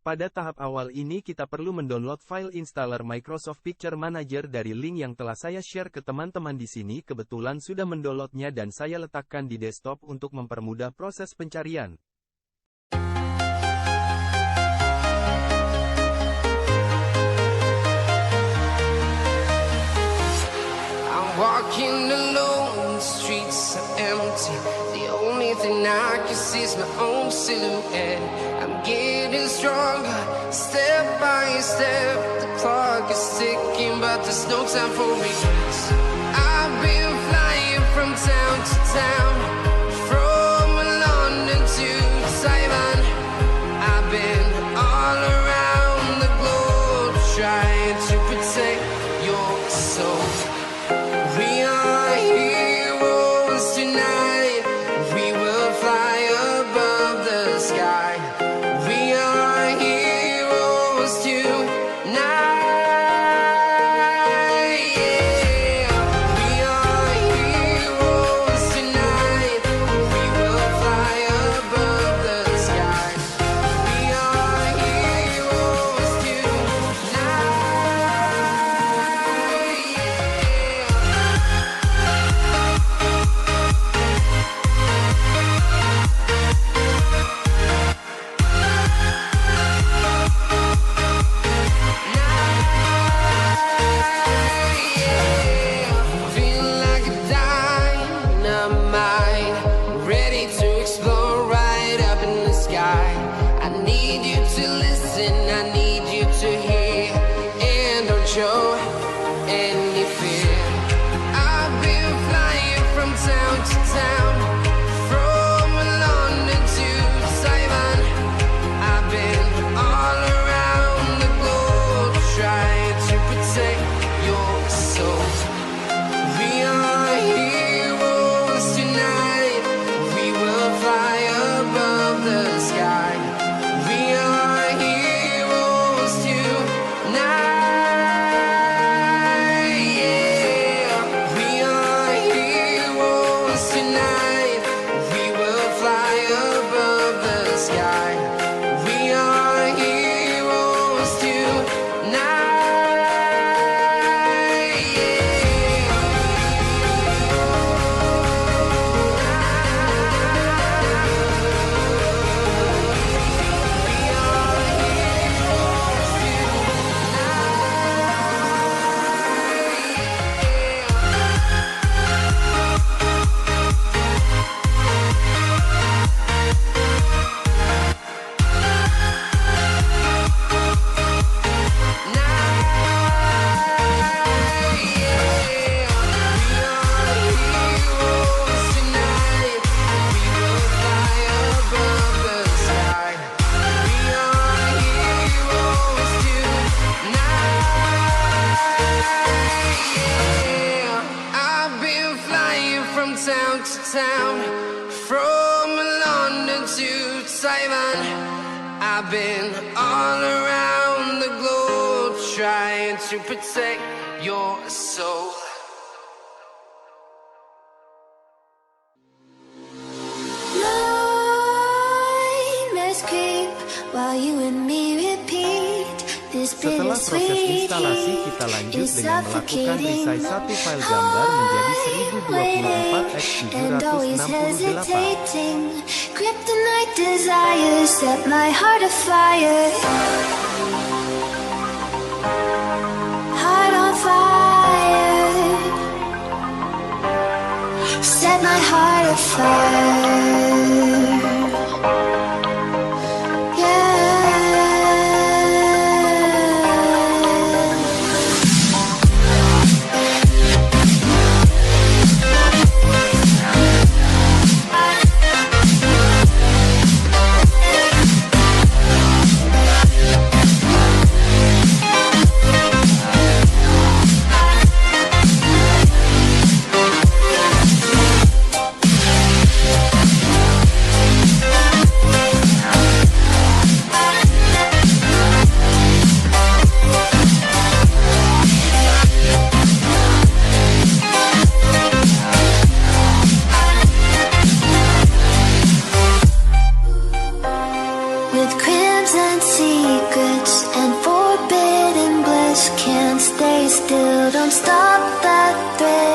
Pada tahap awal ini kita perlu mendownload file installer Microsoft Picture Manager dari link yang telah saya share ke teman-teman di sini. Kebetulan sudah mendownloadnya dan saya letakkan di desktop untuk mempermudah proses pencarian. Walking alone, the streets are empty. The only thing I can see is my own silhouette. I'm getting stronger, step by step. The clock is ticking, but there's no time for regrets. I've been flying from town to town, from London to Taiwan. I've been all around the globe, trying to protect your soul. We are heroes tonight. We will fly above the sky. We are heroes tonight. Yeah. We are heroes tonight. We will fly above the sky. We are heroes tonight. Feel like a dynamite, ready to explode right up in the sky. I need you to listen, I need you to hear, and don't show any fear. I've been flying from town to town, from London to Taiwan. I've been all around the globe, trying to protect your soul. We are heroes tonight. We will fly above the sky. We are heroes tonight. Yeah. We are heroes tonight. We will fly above the sky. We are heroes I've been flying from town to town, from London to Taiwan. I've been all around the globe, trying to protect your soul. Nightmares creep while you and me repeat this Setelah proses instalasi, kita lanjut dengan melakukan resize satu file gambar menjadi 1024x768. Kryptonite desires set my heart afire. Heart on fire. Set my heart afire. still, don't stop that thread.